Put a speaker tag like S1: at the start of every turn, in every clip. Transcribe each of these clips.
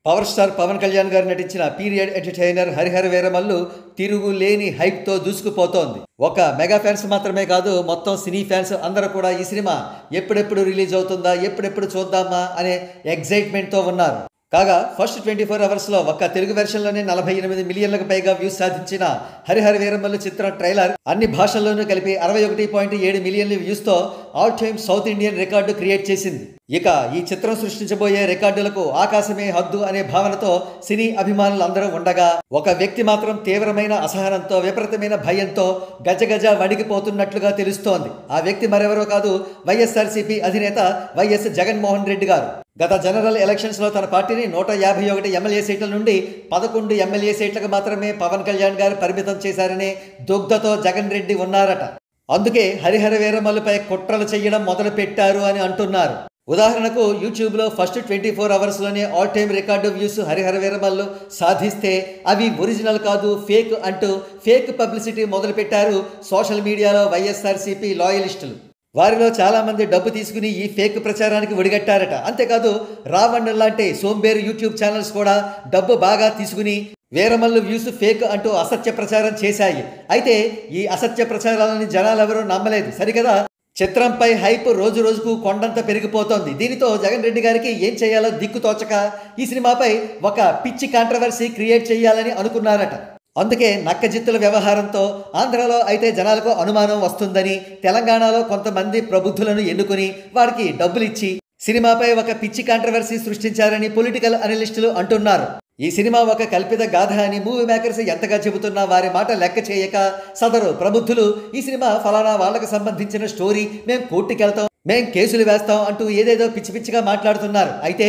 S1: Power star Pawan Kalyan గారు నటించిన period entertainer Harihara Veeramallu తిరుగులేని హైప్తో దూసుకుపోతోంది. ఒక మెగా ఫ్యాన్స్ మాత్రమే కాదు, మొత్తం సినీ ఫ్యాన్స్ అందరూ కూడా ఈ సినిమా ఎప్పుడెప్పుడు రిలీజ్ అవుతుందా, ఎప్పుడెప్పుడు చూద్దామా అనే ఎగ్జైట్మెంట్తో ఉన్నారు. కాగా ఫస్ట్ 24 అవర్స్లో ఒక్క తెలుగు వెర్షన్లోనే 48 మిలియన్లకు పైగా వ్యూస్ సాధించిన హరిహర వీరమల్లు చిత్ర ట్రైలర్ అన్ని భాషల్లోనూ కలిపి 61.7 మిలియన్ల వ్యూస్తో all time south Indian record create చేసింది. ఇక ఈ చిత్రం సృష్టించబోయే రికార్డులకు ఆకాశమే హద్దు అనే భావనతో సినీ అభిమానులు అందరూ ఉండగా, ఒక వ్యక్తి మాత్రం తీవ్రమైన అసహనంతో, విపరీతమైన భయంతో గజగజ వణికిపోతున్నట్లుగా తెలుస్తోంది. ఆ వ్యక్తి మరెవరో కాదు, వైఎస్ఆర్సీపీ అధినేత వైఎస్ జగన్మోహన్ రెడ్డి గారు. గత జనరల్ ఎలక్షన్స్లో తన పార్టీని 151 ఎమ్మెల్యే సీట్ల నుండి 11 ఎమ్మెల్యే సీట్లకు మాత్రమే పవన్ కళ్యాణ్ గారు పరిమితం చేశారనే దుగ్ధతో జగన్ రెడ్డి ఉన్నారట. అందుకే హరిహర వీరమల్లుపై కుట్రలు చేయడం మొదలు పెట్టారు అని అంటున్నారు. ఉదాహరణకు యూట్యూబ్లో ఫస్ట్ 24 అవర్స్లోనే all time record views Harihara Veeramallu సాధిస్తే అవి ఒరిజినల్ కాదు, ఫేక్ అంటూ ఫేక్ పబ్లిసిటీ మొదలుపెట్టారు సోషల్ మీడియాలో వైఎస్ఆర్సీపీ లాయలిస్టులు. వారిలో చాలామంది డబ్బు తీసుకుని ఈ ఫేక్ ప్రచారానికి ఒడిగట్టారట. అంతేకాదు రావణ్ లాంటి సోంబేరు యూట్యూబ్ ఛానల్స్ కూడా డబ్బు బాగా తీసుకుని వీరమల్లు వ్యూస్ ఫేక్ అంటూ అసత్య ప్రచారం చేశాయి. అయితే ఈ అసత్య ప్రచారాలని జనాలెవరూ నమ్మలేదు సరికదా. చిత్రంపై హైప్ రోజు రోజుకు కొండంత పెరిగిపోతోంది. దీనితో జగన్ రెడ్డి గారికి ఏం చేయాలో దిక్కుతోచక ఈ సినిమాపై ఒక పిచ్చి కాంట్రవర్సీ క్రియేట్ చేయాలని అనుకున్నారట. అందుకే నక్కజిత్తుల వ్యవహారంతో ఆంధ్రాలో అయితే జనాలకు అనుమానం వస్తుందని తెలంగాణలో కొంతమంది ప్రబుద్ధులను ఎన్నుకుని వారికి డబ్బులిచ్చి సినిమాపై ఒక పిచ్చి కాంట్రవర్సీ సృష్టించారని పొలిటికల్ అనలిస్టులు అంటున్నారు. ఈ సినిమా ఒక కల్పిత గాథ అని మూవీ మేకర్స్ ఎంతగా చెబుతున్నా వారి మాట లెక్క చేయక సదరు ప్రబుద్ధులు ఈ సినిమా ఫలానా వాళ్లకు సంబంధించిన స్టోరీ, మేం కోర్టుకెళ్తాం, మేం కేసులు వేస్తాం అంటూ ఏదేదో పిచ్చి పిచ్చిగా మాట్లాడుతున్నారు. అయితే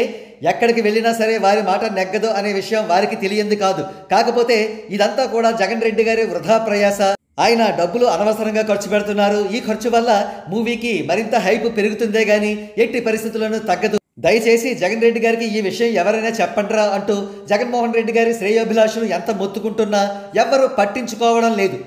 S1: ఎక్కడికి వెళ్ళినా సరే వారి మాట నెగ్గదు అనే విషయం వారికి తెలియంది కాదు. కాకపోతే ఇదంతా కూడా జగన్ రెడ్డి గారి వృధా ప్రయాస. ఆయన డబ్బులు అనవసరంగా ఖర్చు పెడుతున్నారు. ఈ ఖర్చు వల్ల మూవీకి మరింత హైప్ పెరుగుతుందే గానీ ఎట్టి పరిస్థితులను తగ్గదు. దయచేసి జగన్ రెడ్డి గారికి ఈ విషయం ఎవరైనా చెప్పండిరా అంటూ జగన్మోహన్ రెడ్డి గారి శ్రేయోభిలాషులు ఎంత మొత్తుకుంటున్నా ఎవ్వరూ పట్టించుకోవడం లేదు.